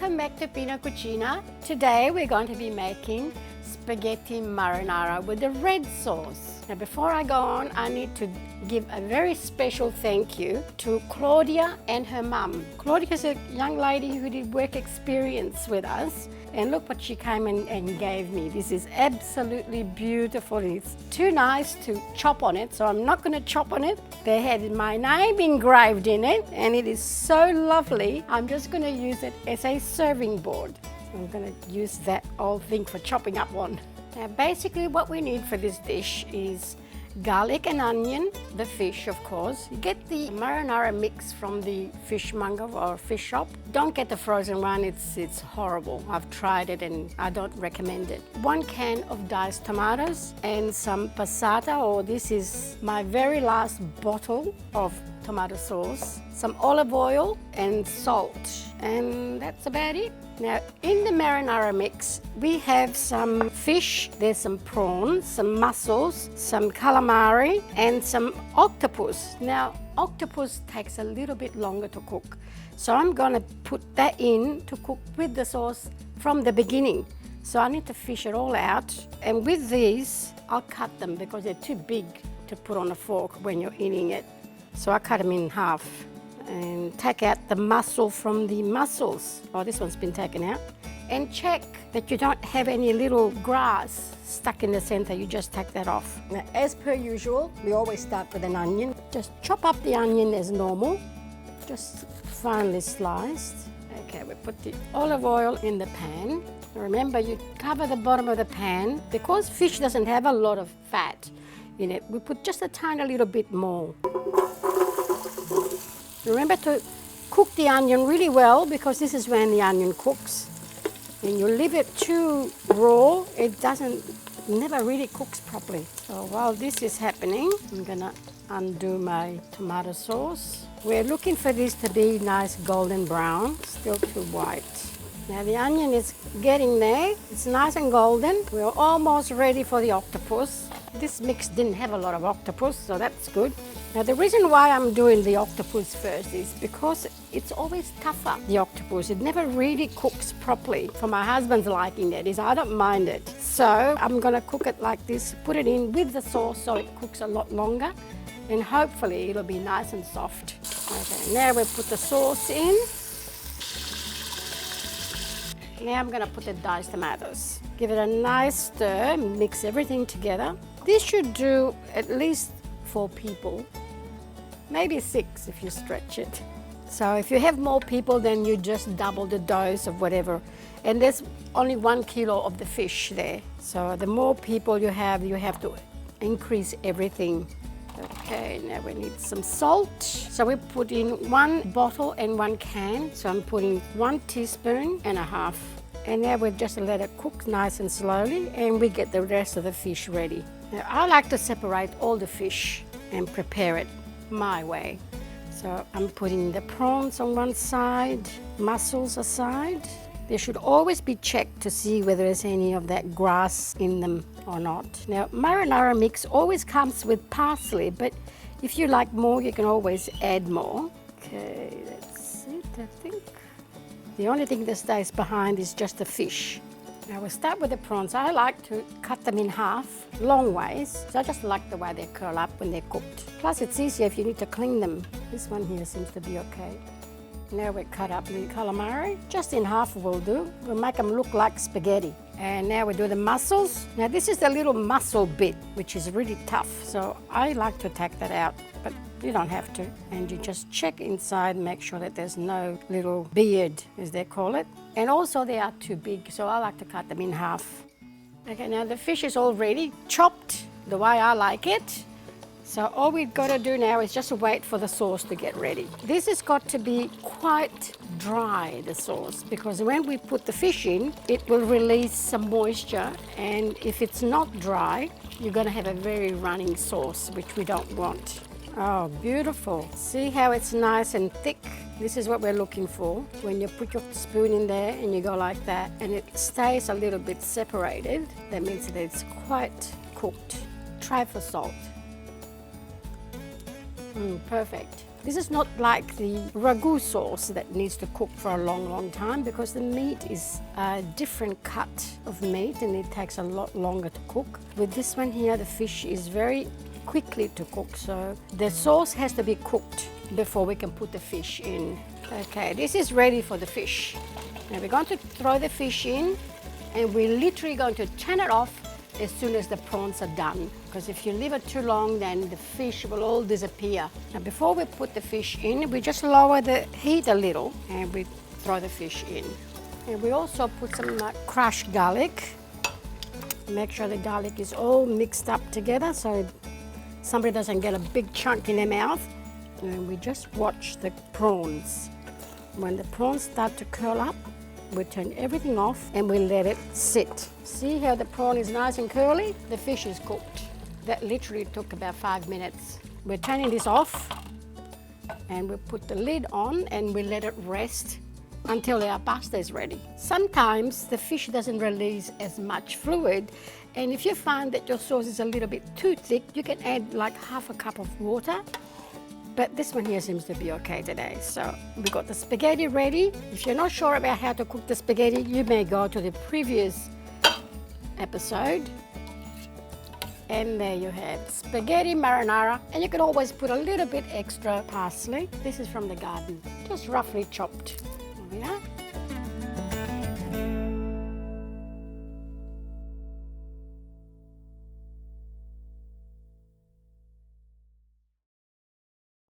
Welcome back to Pina Cucina. Today we're going to be making spaghetti marinara with the red sauce. Now before I go on, I need to give a very special thank you to Claudia and her mum. Claudia is a young lady who did work experience with us, and look what she came and gave me. This is absolutely beautiful. It's too nice to chop on it, so I'm not going to chop on it. They had my name engraved in it, and it is so lovely. I'm just going to use it as a serving board. I'm going to use that old thing for chopping up on. Now basically what we need for this dish is garlic and onion, the fish of course. You get the marinara mix from the fishmonger or fish shop. Don't get the frozen one, it's horrible. I've tried it and I don't recommend it. 1 can of diced tomatoes and some passata, or this is my very last bottle of tomato sauce, some olive oil and salt, and that's about it. Now in the marinara mix we have some fish, there's some prawns, some mussels, some calamari and some octopus. Now octopus takes a little bit longer to cook, so I'm going to put that in to cook with the sauce from the beginning. So I need to fish it all out, and with these I'll cut them because they're too big to put on a fork when you're eating it. So I cut them in half and take out the mussel from the mussels. Oh, this one's been taken out. And check that you don't have any little grass stuck in the center. You just take that off. Now, as per usual, we always start with an onion. Just chop up the onion as normal, just finely sliced. Okay, we put the olive oil in the pan. Remember, you cover the bottom of the pan. Because fish doesn't have a lot of fat in it, we put just a tiny little bit more. Remember to cook the onion really well, because this is when the onion cooks. When you leave it too raw, it never really cooks properly. So while this is happening, I'm gonna undo my tomato sauce. We're looking for this to be nice golden brown, still too white. Now the onion is getting there. It's nice and golden. We're almost ready for the octopus. This mix didn't have a lot of octopus, so that's good. Now the reason why I'm doing the octopus first is because it's always tougher, the octopus. It never really cooks properly. For my husband's liking, that is, I don't mind it. So I'm gonna cook it like this, put it in with the sauce so it cooks a lot longer, and hopefully it'll be nice and soft. Okay, now we'll put the sauce in. Now I'm gonna put the diced tomatoes. Give it a nice stir, mix everything together. This should do at least 4 people. Maybe 6 if you stretch it. So if you have more people, then you just double the dose of whatever. And there's only 1 kilo of the fish there. So the more people you have to increase everything. Okay, now we need some salt. So we put in 1 bottle and 1 can. So I'm putting 1 teaspoon and a half. And now we'll just let it cook nice and slowly, and we get the rest of the fish ready. Now I like to separate all the fish and prepare it my way. So I'm putting the prawns on one side, mussels aside. They should always be checked to see whether there's any of that grass in them or not. Now marinara mix always comes with parsley, but if you like more, you can always add more. Okay, that's it, I think. The only thing that stays behind is just the fish. Now we'll start with the prawns. I like to cut them in half, long ways. So I just like the way they curl up when they're cooked. Plus it's easier if you need to clean them. This one here seems to be okay. Now we cut up the calamari. Just in half will do. We'll make them look like spaghetti. And now we do the mussels. Now this is the little mussel bit, which is really tough. So I like to take that out, but you don't have to. And you just check inside and make sure that there's no little beard, as they call it. And also they are too big, so I like to cut them in half. Okay, now the fish is all ready, chopped the way I like it. So all we've got to do now is just wait for the sauce to get ready. This has got to be quite dry, the sauce, because when we put the fish in, it will release some moisture, and if it's not dry, you're going to have a very running sauce, which we don't want. Oh, beautiful. See how it's nice and thick? This is what we're looking for. When you put your spoon in there and you go like that, and it stays a little bit separated, that means that it's quite cooked. Try for salt. Perfect. This is not like the ragu sauce that needs to cook for a long time, because the meat is a different cut of meat and it takes a lot longer to cook. With this one here, the fish is very quickly to cook, so the sauce has to be cooked before we can put the fish in. Okay, this is ready for the fish. Now we're going to throw the fish in, and we're literally going to turn it off as soon as the prawns are done, because if you leave it too long, then the fish will all disappear. Now before we put the fish in, we just lower the heat a little and we throw the fish in. And we also put some crushed garlic. Make sure the garlic is all mixed up together so somebody doesn't get a big chunk in their mouth. And we just watch the prawns. When the prawns start to curl up, we turn everything off and we let it sit. See how the prawn is nice and curly? The fish is cooked. That literally took about 5 minutes. We're turning this off and we put the lid on and we let it rest until our pasta is ready. Sometimes the fish doesn't release as much fluid, and if you find that your sauce is a little bit too thick, you can add like half a cup of water. But this one here seems to be okay today. So we've got the spaghetti ready. If you're not sure about how to cook the spaghetti, you may go to the previous episode. And there you have spaghetti marinara. And you can always put a little bit extra parsley. This is from the garden, just roughly chopped. There we are.